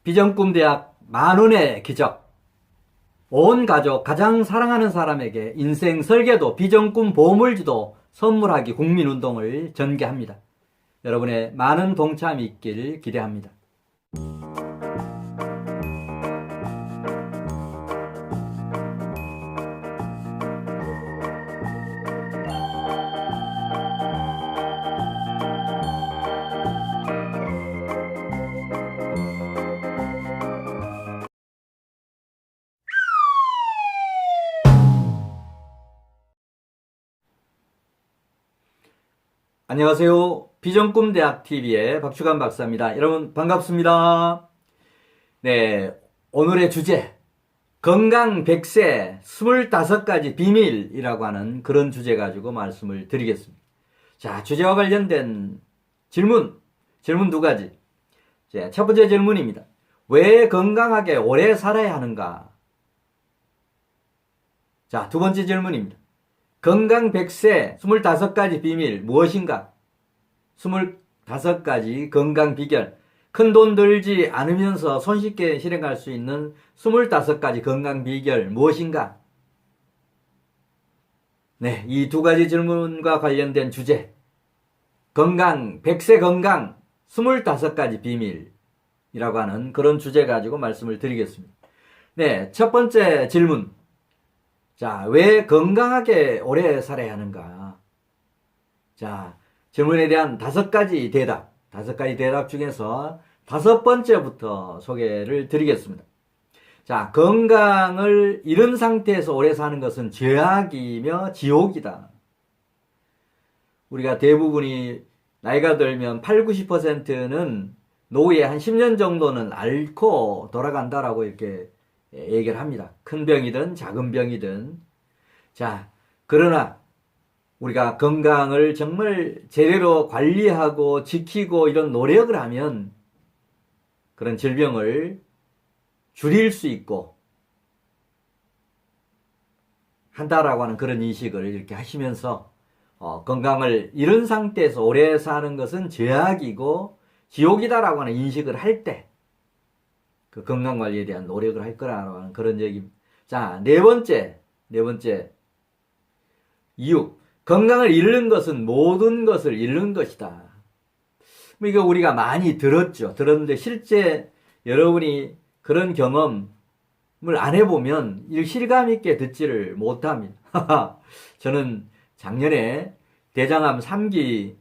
비전꿈대학 만원의 기적. 온 가족 가장 사랑하는 사람에게 인생 설계도 비전꿈 보물지도 선물하기 국민운동을 전개합니다. 여러분의 많은 동참이 있길 기대합니다. 안녕하세요. 비전꿈대학TV의 박주관 박사입니다. 여러분 반갑습니다. 네, 오늘의 주제 건강 100세 25가지 비밀이라고 하는 그런 주제 가지고 말씀을 드리겠습니다. 자, 주제와 관련된 질문 두 가지. 자, 첫 번째 질문입니다. 왜 건강하게 오래 살아야 하는가? 자, 두 번째 질문입니다. 건강 100세 25가지 비밀 무엇인가? 25가지 건강 비결. 큰돈 들지 않으면서 손쉽게 실행할 수 있는 25가지 건강 비결 무엇인가? 네, 이 두 가지 질문과 관련된 주제. 건강, 100세 건강 25가지 비밀이라고 하는 그런 주제 가지고 말씀을 드리겠습니다. 네, 첫 번째 질문. 자, 왜 건강하게 오래 살아야 하는가? 자, 질문에 대한 5가지 대답 중에서 5번째부터 소개를 드리겠습니다. 자, 건강을 잃은 상태에서 오래 사는 것은 죄악이며 지옥이다. 우리가 대부분이 나이가 들면 80, 90%는 노후에 한 10년 정도는 앓고 돌아간다라고 이렇게 얘기를 합니다. 큰 병이든 작은 병이든. 자, 그러나 우리가 건강을 정말 제대로 관리하고 지키고 이런 노력을 하면 그런 질병을 줄일 수 있고 한다라고 하는 그런 인식을 이렇게 하시면서 건강을 잃은 상태에서 오래 사는 것은 죄악이고 지옥이다라고 하는 인식을 할 때 그 건강관리에 대한 노력을 할 거라고 하는 그런 얘기입니다. 자, 네 번째 이유. 건강을 잃는 것은 모든 것을 잃는 것이다. 이거 우리가 많이 들었는데 실제 여러분이 그런 경험을 안 해보면 실감 있게 듣지를 못합니다. 저는 작년에 대장암 3기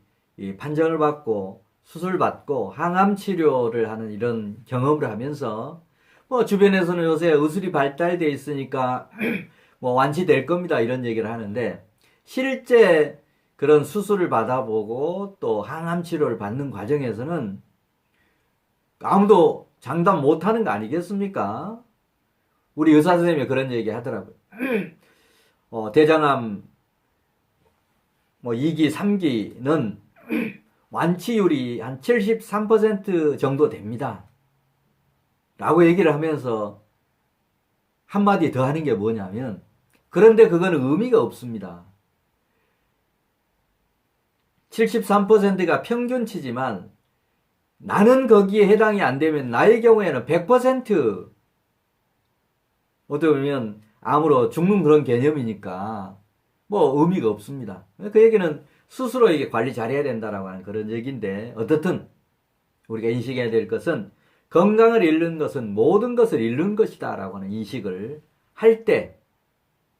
판정을 받고 수술받고 항암 치료를 하는 이런 경험을 하면서 주변에서는 요새 의술이 발달되어 있으니까 완치될 겁니다 이런 얘기를 하는데 실제 그런 수술을 받아보고 또 항암 치료를 받는 과정에서는 아무도 장담 못하는 거 아니겠습니까? 우리 의사 선생님이 그런 얘기 하더라고요. 대장암 2기, 3기는 완치율이 한 73% 정도 됩니다. 라고 얘기를 하면서 한마디 더 하는 게 뭐냐면 그런데 그거는 의미가 없습니다. 73%가 평균치지만 나는 거기에 해당이 안 되면 나의 경우에는 100% 어떻게 보면 암으로 죽는 그런 개념이니까 의미가 없습니다. 그 얘기는 스스로 이게 관리 잘해야 된다라고 하는 그런 얘기인데 어떻든 우리가 인식해야 될 것은 건강을 잃는 것은 모든 것을 잃는 것이다 라고 하는 인식을 할 때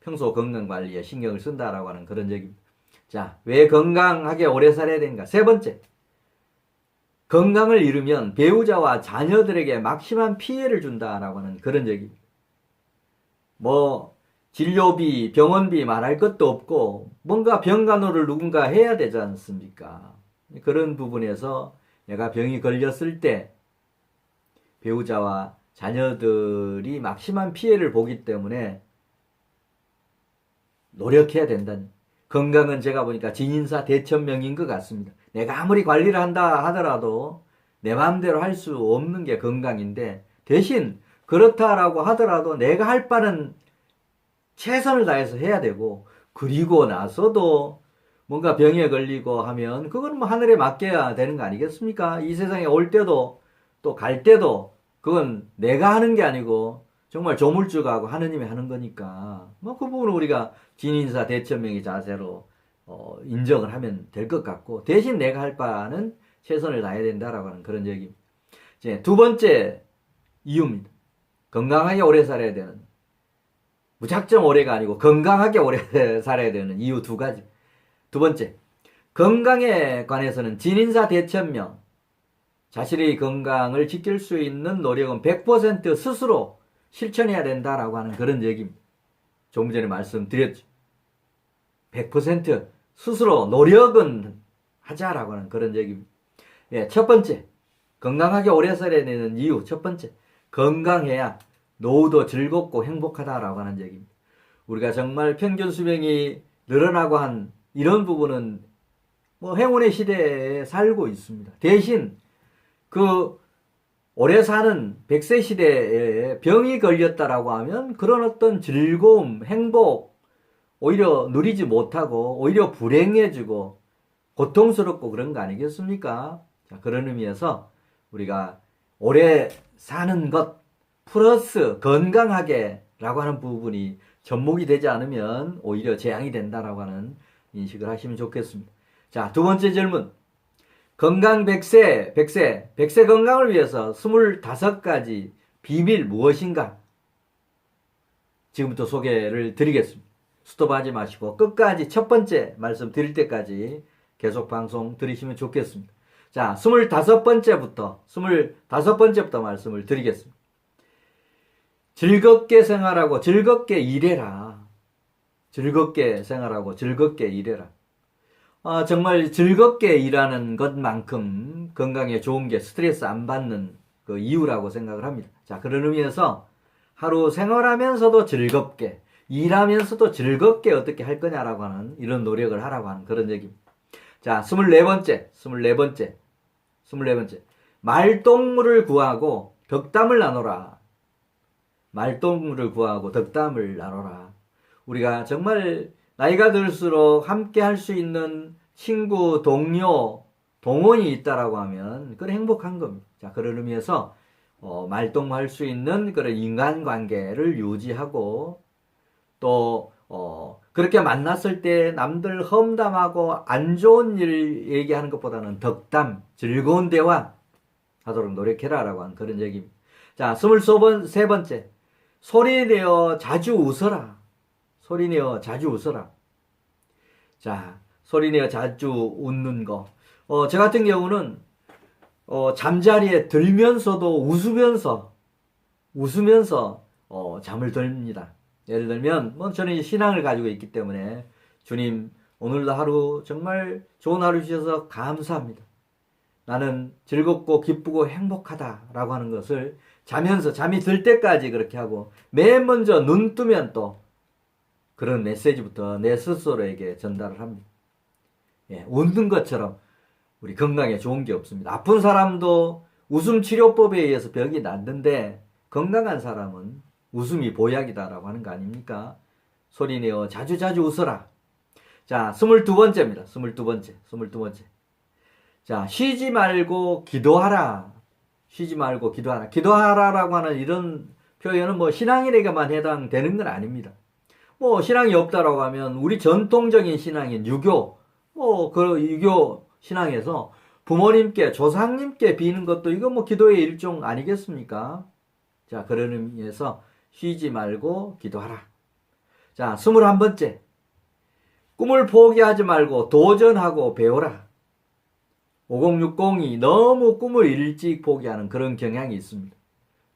평소 건강관리에 신경을 쓴다라고 하는 그런 얘기입니다. 자, 왜 건강하게 오래 살아야 되는가? 세 번째, 건강을 잃으면 배우자와 자녀들에게 막심한 피해를 준다라고 하는 그런 얘기입니다. 진료비, 병원비 말할 것도 없고 뭔가 병간호를 누군가 해야 되지 않습니까? 그런 부분에서 내가 병이 걸렸을 때 배우자와 자녀들이 막심한 피해를 보기 때문에 노력해야 된다는. 건강은 제가 보니까 진인사 대천명인 것 같습니다. 내가 아무리 관리를 한다 하더라도 내 마음대로 할 수 없는 게 건강인데 대신 그렇다라고 하더라도 내가 할 바는 최선을 다해서 해야 되고 그리고 나서도 뭔가 병에 걸리고 하면 그건 하늘에 맡겨야 되는 거 아니겠습니까? 이 세상에 올 때도 또 갈 때도 그건 내가 하는 게 아니고 정말 조물주가하고 하느님이 하는 거니까 뭐 그 부분은 우리가 진인사 대천명의 자세로 인정을 하면 될 것 같고, 대신 내가 할 바는 최선을 다해야 된다라고 하는 그런 얘기입니다. 이제 두 번째 이유입니다. 건강하게 오래 살아야 되는, 무작정 오래가 아니고 건강하게 오래 살아야 되는 이유 두 가지. 두 번째, 건강에 관해서는 진인사 대천명, 자신의 건강을 지킬 수 있는 노력은 100% 스스로 실천해야 된다라고 하는 그런 얘기입니다. 조금 전에 말씀드렸죠. 100% 스스로 노력은 하자라고 하는 그런 얘기입니다. 예, 첫 번째, 건강하게 오래 살아야 되는 이유 첫 번째, 건강해야 노후도 즐겁고 행복하다라고 하는 얘기입니다. 우리가 정말 평균 수명이 늘어나고 한 이런 부분은 뭐 행운의 시대에 살고 있습니다. 대신 그 오래 사는 100세 시대에 병이 걸렸다라고 하면 그런 어떤 즐거움, 행복 오히려 누리지 못하고 오히려 불행해지고 고통스럽고 그런 거 아니겠습니까? 자, 그런 의미에서 우리가 오래 사는 것 플러스 건강하게 라고 하는 부분이 접목이 되지 않으면 오히려 재앙이 된다라고 하는 인식을 하시면 좋겠습니다. 자, 두 번째 질문. 건강 100세 건강을 위해서 25가지 비밀 무엇인가? 지금부터 소개를 드리겠습니다. 스톱하지 마시고 끝까지 첫 번째 말씀 드릴 때까지 계속 방송 들으시면 좋겠습니다. 자, 25번째부터 말씀을 드리겠습니다. 즐겁게 생활하고 즐겁게 일해라. 즐겁게 생활하고 즐겁게 일해라. 정말 즐겁게 일하는 것만큼 건강에 좋은 게 스트레스 안 받는 그 이유라고 생각을 합니다. 자, 그런 의미에서 하루 생활하면서도 즐겁게, 일하면서도 즐겁게 어떻게 할 거냐라고 하는 이런 노력을 하라고 하는 그런 얘기입니다. 자, 24번째. 말동무를 구하고 덕담을 나눠라. 말동무를 구하고 덕담을 나눠라. 우리가 정말 나이가 들수록 함께 할 수 있는 친구, 동료, 동원이 있다라고 하면 그건 행복한 겁니다. 자, 그런 의미에서 말동무할 수 있는 그런 인간관계를 유지하고 또 그렇게 만났을 때 남들 험담하고 안 좋은 일 얘기하는 것보다는 덕담, 즐거운 대화 하도록 노력해라라고 하는 그런 얘기입니다. 자, 23번째. 소리내어 자주 웃어라. 소리내어 자주 웃어라. 자, 소리내어 자주 웃는 거. 저 같은 경우는 잠자리에 들면서도 웃으면서 잠을 들립니다. 예를 들면 저는 이제 신앙을 가지고 있기 때문에 주님 오늘도 하루 정말 좋은 하루 주셔서 감사합니다. 나는 즐겁고 기쁘고 행복하다라고 하는 것을 자면서 잠이 들 때까지 그렇게 하고 맨 먼저 눈 뜨면 또 그런 메시지부터 내 스스로에게 전달을 합니다. 예, 웃는 것처럼 우리 건강에 좋은 게 없습니다. 아픈 사람도 웃음 치료법에 의해서 병이 낫는데 건강한 사람은 웃음이 보약이다라고 하는 거 아닙니까? 소리내어 자주 웃어라. 자, 22번째입니다. 22번째. 자, 쉬지 말고 기도하라. 기도하라라고 하는 이런 표현은 신앙인에게만 해당되는 건 아닙니다. 신앙이 없다라고 하면 우리 전통적인 신앙인 유교, 그 유교 신앙에서 부모님께, 조상님께 비는 것도 이거 기도의 일종 아니겠습니까? 자, 그런 의미에서 쉬지 말고 기도하라. 자, 21번째. 꿈을 포기하지 말고 도전하고 배워라. 5060이 너무 꿈을 일찍 포기하는 그런 경향이 있습니다.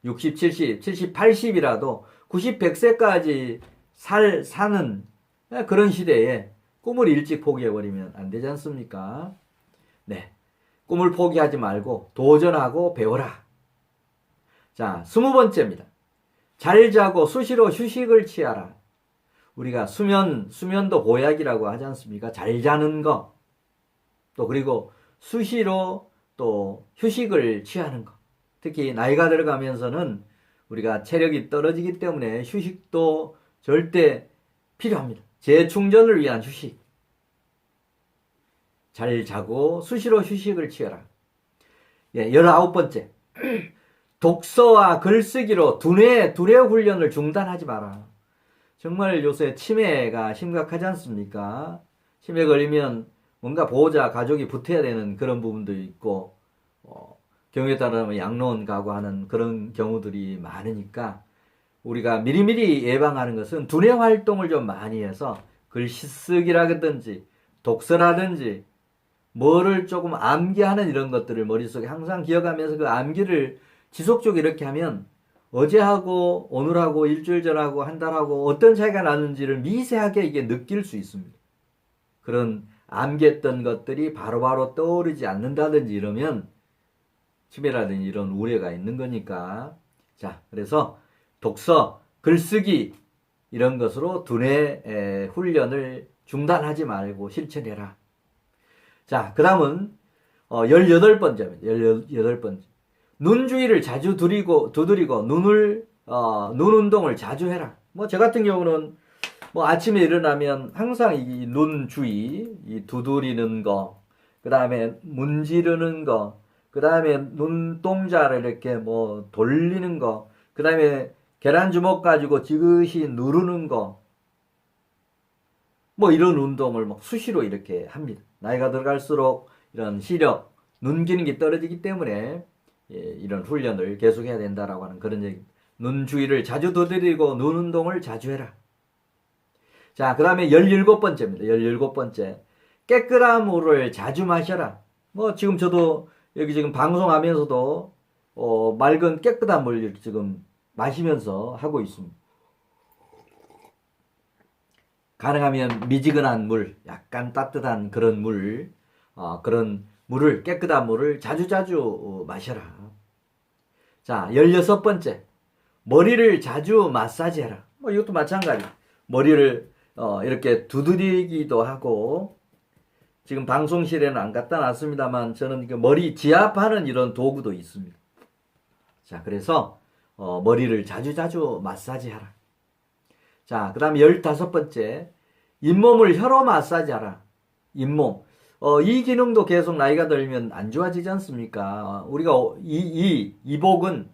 60, 70, 80이라도 90, 100세까지 사는 그런 시대에 꿈을 일찍 포기해버리면 안 되지 않습니까? 네. 꿈을 포기하지 말고 도전하고 배워라. 자, 20번째입니다. 잘 자고 수시로 휴식을 취하라. 우리가 수면도 보약이라고 하지 않습니까? 잘 자는 거. 또 그리고 수시로 또 휴식을 취하는 거. 특히 나이가 들어가면서는 우리가 체력이 떨어지기 때문에 휴식도 절대 필요합니다. 재충전을 위한 휴식. 잘 자고 수시로 휴식을 취해라. 예, 19번째. 독서와 글쓰기로 두뇌 훈련을 중단하지 마라. 정말 요새 치매가 심각하지 않습니까? 치매 걸리면 뭔가 보호자 가족이 붙어야 되는 그런 부분도 있고, 경우에 따르면 양로원 가고 하는 그런 경우들이 많으니까 우리가 미리미리 예방하는 것은 두뇌 활동을 좀 많이 해서 글쓰기라든지 독서라든지 뭐를 조금 암기하는 이런 것들을 머릿속에 항상 기억하면서 그 암기를 지속적으로 이렇게 하면 어제하고 오늘하고 일주일 전하고 한 달하고 어떤 차이가 나는지를 미세하게 이게 느낄 수 있습니다. 그런 암기했던 것들이 바로바로 떠오르지 않는다든지 이러면 치매라든지 이런 우려가 있는 거니까. 자, 그래서 독서, 글쓰기 이런 것으로 두뇌 훈련을 중단하지 말고 실천해라. 자, 그 다음은 18번째입니다. 18번째. 눈 주위를 자주 두드리고 눈 운동을 자주 해라. 뭐 저 같은 경우는 뭐 아침에 일어나면 항상 이 눈 주위 이 두드리는 거, 그 다음에 문지르는 거, 그 다음에 눈동자를 이렇게 뭐 돌리는 거, 그 다음에 계란 주먹 가지고 지그시 누르는 거, 뭐 이런 운동을 막 수시로 이렇게 합니다. 나이가 들어갈수록 이런 시력, 눈 기능이 떨어지기 때문에 이런 훈련을 계속해야 된다라고 하는 그런 얘기입니다. 눈 주위를 자주 두드리고 눈 운동을 자주 해라. 자, 그 다음에 17번째입니다. 17번째. 깨끗한 물을 자주 마셔라. 뭐 지금 저도 여기 지금 방송하면서도 맑은 깨끗한 물 지금 마시면서 하고 있습니다. 가능하면 미지근한 물, 약간 따뜻한 그런 물, 그런 물을, 깨끗한 물을 자주자주 마셔라. 자, 16번째. 머리를 자주 마사지해라. 뭐 이것도 마찬가지. 머리를 이렇게 두드리기도 하고, 지금 방송실에는 안 갖다 놨습니다만 저는 머리 지압하는 이런 도구도 있습니다. 자, 그래서 머리를 자주자주 마사지하라. 자, 그 다음에 15번째. 잇몸을 혀로 마사지하라. 잇몸. 이 기능도 계속 나이가 들면 안 좋아지지 않습니까? 우리가 이복은,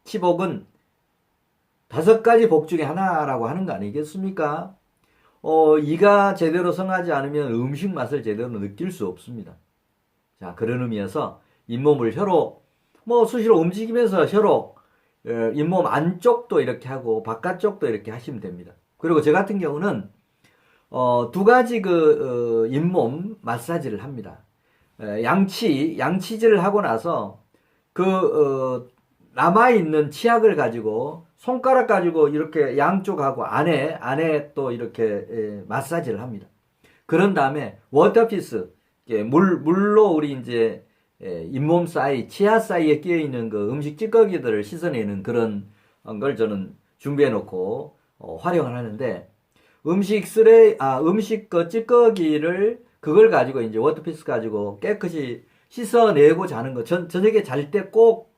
치복은 5가지 복 중에 하나라고 하는 거 아니겠습니까? 이가 제대로 성하지 않으면 음식 맛을 제대로 느낄 수 없습니다. 자, 그런 의미에서 잇몸을 혀로, 뭐 수시로 움직이면서 혀로 잇몸 안쪽도 이렇게 하고 바깥쪽도 이렇게 하시면 됩니다. 그리고 저 같은 경우는 2가지 잇몸 마사지를 합니다. 양치질을 하고 나서 남아있는 치약을 가지고 손가락 가지고 이렇게 양쪽하고 안에 또 이렇게 마사지를 합니다. 그런 다음에 워터피스, 물로 우리 이제 잇몸 사이, 치아 사이에 끼어 있는 그 음식 찌꺼기들을 씻어내는 그런 걸 저는 준비해 놓고 활용을 하는데, 음식 그 찌꺼기를 그걸 가지고 이제 워터피스 가지고 깨끗이 씻어내고 자는 거. 저녁에 잘 때 꼭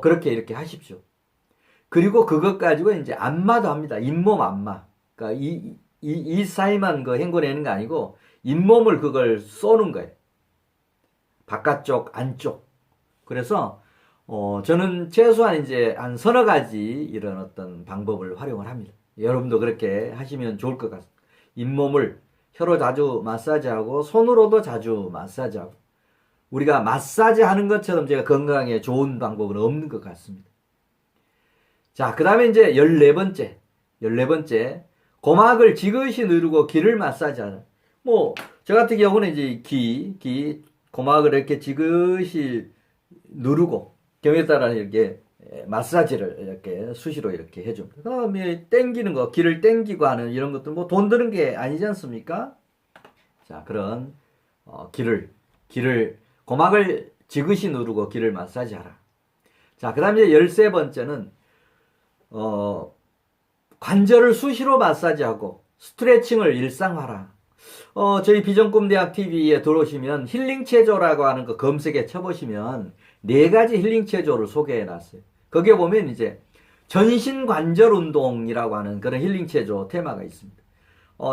그렇게 이렇게 하십시오. 그리고 그것 가지고 이제 안마도 합니다. 잇몸 안마. 그러니까 이 사이만 헹궈내는 거 아니고 잇몸을 그걸 쏘는 거예요. 바깥쪽, 안쪽. 그래서 저는 최소한 이제 한 서너 가지 이런 어떤 방법을 활용을 합니다. 여러분도 그렇게 하시면 좋을 것 같습니다. 잇몸을 혀로 자주 마사지하고 손으로도 자주 마사지하고, 우리가 마사지 하는 것처럼 제가 건강에 좋은 방법은 없는 것 같습니다. 자, 그 다음에 이제 14번째. 고막을 지그시 누르고 귀를 마사지하라. 뭐, 저 같은 경우는 이제 고막을 이렇게 지그시 누르고, 경우에 따라 이렇게 마사지를 이렇게 수시로 이렇게 해줍니다. 그 다음에 땡기는 거, 귀를 땡기고 하는 이런 것들, 뭐 돈 드는 게 아니지 않습니까? 자, 그런, 고막을 지그시 누르고 귀를 마사지하라. 자, 그 다음에 13번째는, 관절을 수시로 마사지하고 스트레칭을 일상화하라. 저희 비전꿈대학 TV에 들어오시면 힐링 체조라고 하는 거 검색에 쳐보시면 4가지 힐링 체조를 소개해 놨어요. 거기에 보면 이제 전신 관절 운동이라고 하는 그런 힐링 체조 테마가 있습니다.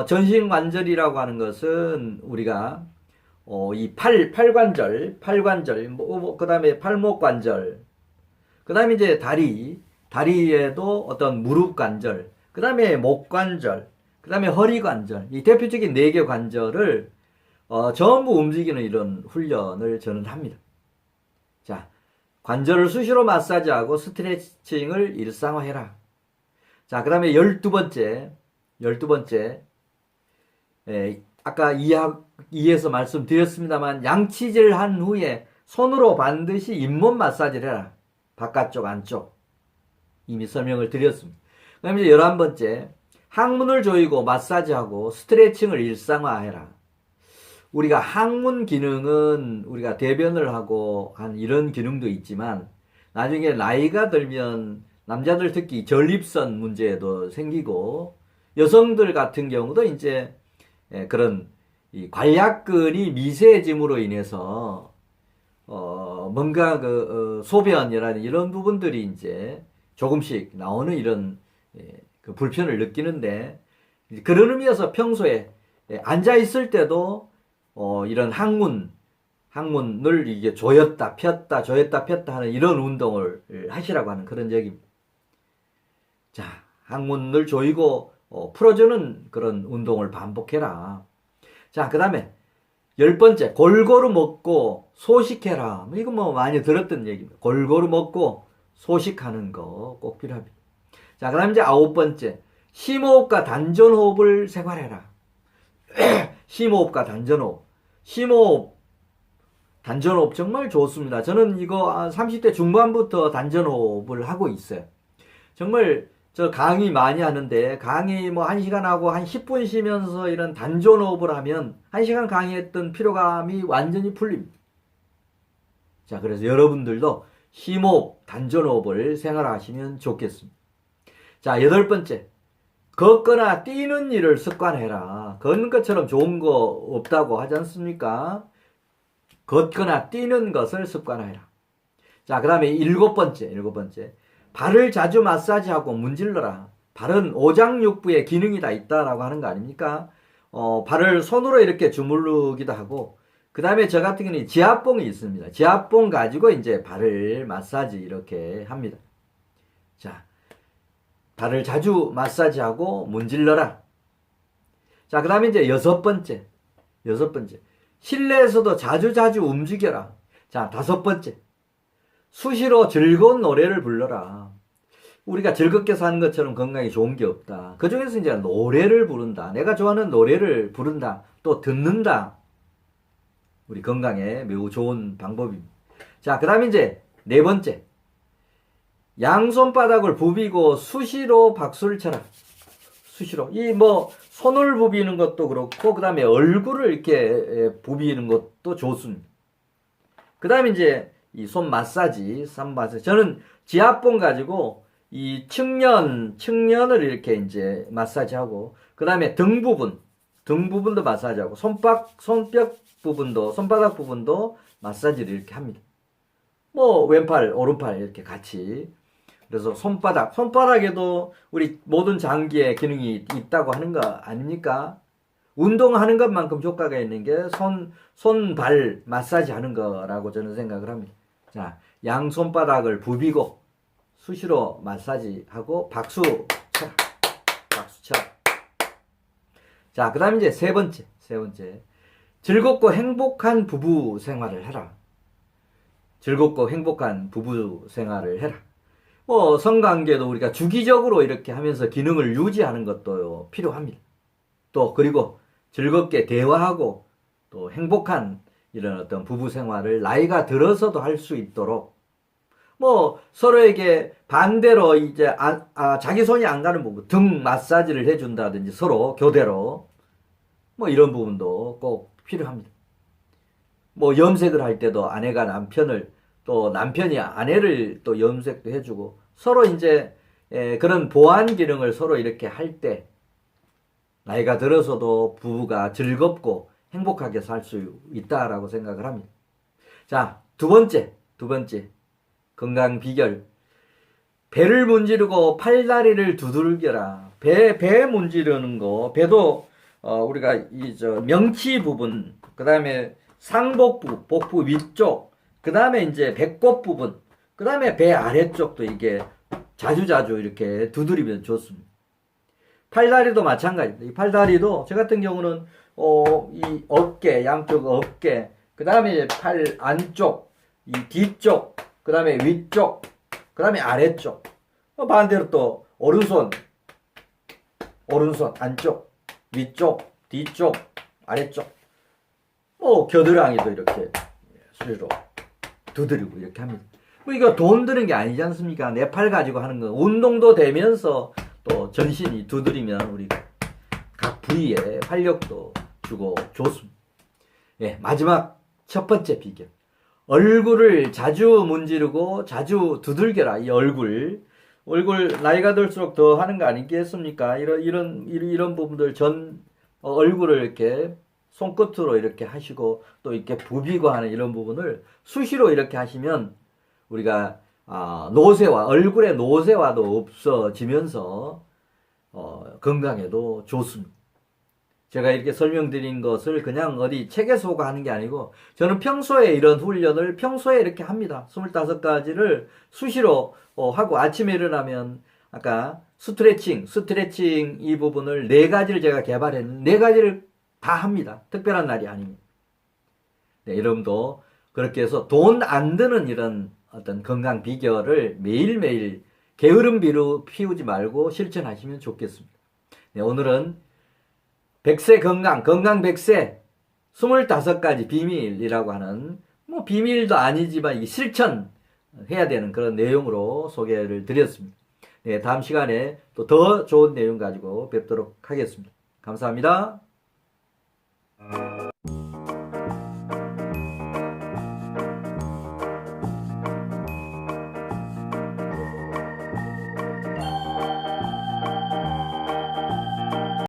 전신 관절이라고 하는 것은 우리가 이 팔관절, 그 다음에 팔목 관절, 그 다음에 이제 다리에도 어떤 무릎 관절, 그 다음에 목 관절, 그 다음에 허리 관절, 이 대표적인 4개 관절을 전부 움직이는 이런 훈련을 저는 합니다. 자, 관절을 수시로 마사지하고 스트레칭을 일상화해라. 자, 그 다음에 12번째, 아까 2에서 말씀드렸습니다만, 양치질 한 후에 손으로 반드시 잇몸 마사지를 해라. 바깥쪽, 안쪽. 이미 설명을 드렸습니다. 그 다음에 이제 11번째, 항문을 조이고 마사지하고 스트레칭을 일상화해라. 우리가 항문 기능은 우리가 대변을 하고 한 이런 기능도 있지만, 나중에 나이가 들면 남자들 특히 전립선 문제도 생기고, 여성들 같은 경우도 이제 그런 이 관략근이 미세해짐으로 인해서 뭔가 소변이라는 이런 부분들이 이제 조금씩 나오는 이런 그 불편을 느끼는데, 그런 의미에서 평소에 앉아 있을 때도 이런 항문을 이게 조였다 폈다 하는 이런 운동을 하시라고 하는 그런 얘기입니다. 자, 항문을 조이고 풀어주는 그런 운동을 반복해라. 자, 그 다음에 10번째, 골고루 먹고 소식해라. 이거 뭐 많이 들었던 얘기입니다. 골고루 먹고 소식하는 거 꼭 필요합니다. 자, 그 다음에 이제 9번째, 심호흡과 단전호흡을 생활해라. 심호흡과 단전호흡. 단전호흡 정말 좋습니다. 저는 이거 30대 중반부터 단전호흡을 하고 있어요. 정말 저 강의 많이 하는데, 강의 뭐 1시간 하고 한 10분 쉬면서 이런 단전호흡을 하면 1시간 강의했던 피로감이 완전히 풀립니다. 자, 그래서 여러분들도 심호흡, 단전호흡을 생활하시면 좋겠습니다. 자, 8번째. 걷거나 뛰는 일을 습관해라. 걷는 것처럼 좋은 거 없다고 하지 않습니까? 걷거나 뛰는 것을 습관해라. 자, 그 다음에 7번째. 발을 자주 마사지하고 문질러라. 발은 오장육부의 기능이 다 있다라고 하는 거 아닙니까? 발을 손으로 이렇게 주물르기도 하고, 그 다음에 저 같은 경우는 지압봉이 있습니다. 지압봉 가지고 이제 발을 마사지 이렇게 합니다. 자, 발을 자주 마사지하고 문질러라. 자, 그 다음에 이제 6번째. 실내에서도 자주 움직여라. 자, 5번째. 수시로 즐거운 노래를 불러라. 우리가 즐겁게 사는 것처럼 건강에 좋은 게 없다. 그 중에서 이제 노래를 부른다. 내가 좋아하는 노래를 부른다. 또 듣는다. 우리 건강에 매우 좋은 방법입니다. 자, 그 다음에 이제 4번째. 양손바닥을 부비고 수시로 박수를 쳐라. 수시로. 손을 부비는 것도 그렇고, 그 다음에 얼굴을 이렇게 부비는 것도 좋습니다. 그 다음에 이제 이 손 마사지, 저는 지압봉 가지고 이 측면을 이렇게 이제 마사지하고, 그 다음에 등 부분도 마사지하고, 손바닥 부분도 마사지를 이렇게 합니다. 왼팔, 오른팔 이렇게 같이. 그래서 손바닥에도 우리 모든 장기에 기능이 있다고 하는 거 아닙니까? 운동하는 것만큼 효과가 있는 게 손발 마사지 하는 거라고 저는 생각을 합니다. 자, 양손바닥을 부비고 수시로 마사지하고 박수 쳐라. 자, 그 다음에 이제 세 번째. 즐겁고 행복한 부부 생활을 해라. 성관계도 우리가 주기적으로 이렇게 하면서 기능을 유지하는 것도 필요합니다. 또, 그리고 즐겁게 대화하고 또 행복한 이런 어떤 부부 생활을 나이가 들어서도 할 수 있도록, 서로에게 반대로 이제, 자기 손이 안 가는 부분, 등 마사지를 해준다든지 서로 교대로, 이런 부분도 꼭 필요합니다. 염색을 할 때도 아내가 남편을, 또 남편이 아내를 또 염색도 해주고, 서로 이제, 그런 보완 기능을 서로 이렇게 할 때, 나이가 들어서도 부부가 즐겁고 행복하게 살 수 있다라고 생각을 합니다. 자, 두 번째. 건강 비결. 배를 문지르고 팔다리를 두들겨라. 배 문지르는 거. 배도, 우리가 명치 부분, 그 다음에 상복부, 복부 위쪽, 그 다음에 이제 배꼽 부분, 그 다음에 배 아래쪽도 이게 자주자주 이렇게 두드리면 좋습니다. 팔다리도 마찬가지입니다. 이 팔다리도 저 같은 경우는 이 어깨, 양쪽 어깨, 그 다음에 팔 안쪽, 이 뒤쪽, 그 다음에 위쪽, 그 다음에 아래쪽. 반대로 또 오른손 안쪽, 위쪽, 뒤쪽, 아래쪽. 겨드랑이도 이렇게 수시로 두드리고 이렇게 합니다. 이거 돈 드는 게 아니지 않습니까? 내 팔 가지고 하는 거. 운동도 되면서 또 전신이 두드리면 우리 각 부위에 활력도 주고 좋습니다. 예, 마지막 첫 번째 비결. 얼굴을 자주 문지르고 자주 두들겨라. 이 얼굴 나이가 들수록 더 하는 거 아니겠습니까? 이런 부분들 얼굴을 이렇게 손끝으로 이렇게 하시고 또 이렇게 부비고 하는 이런 부분을 수시로 이렇게 하시면 우리가 얼굴의 노쇠화도 없어지면서 건강에도 좋습니다. 제가 이렇게 설명드린 것을 그냥 어디 책에서 보고 하는 게 아니고 저는 평소에 이런 훈련을 평소에 이렇게 합니다. 25가지를 수시로 하고 아침에 일어나면 아까 스트레칭 이 부분을 4가지를 제가 개발했는데 4가지를 다 합니다. 특별한 날이 아닙니다. 네, 여러분도 그렇게 해서 돈 안 드는 이런 어떤 건강 비결을 매일매일 게으름 피우지 말고 실천하시면 좋겠습니다. 네, 오늘은 100세 건강 100세 25가지 비밀이라고 하는 비밀도 아니지만 이게 실천해야 되는 그런 내용으로 소개를 드렸습니다. 네, 다음 시간에 또 더 좋은 내용 가지고 뵙도록 하겠습니다. 감사합니다.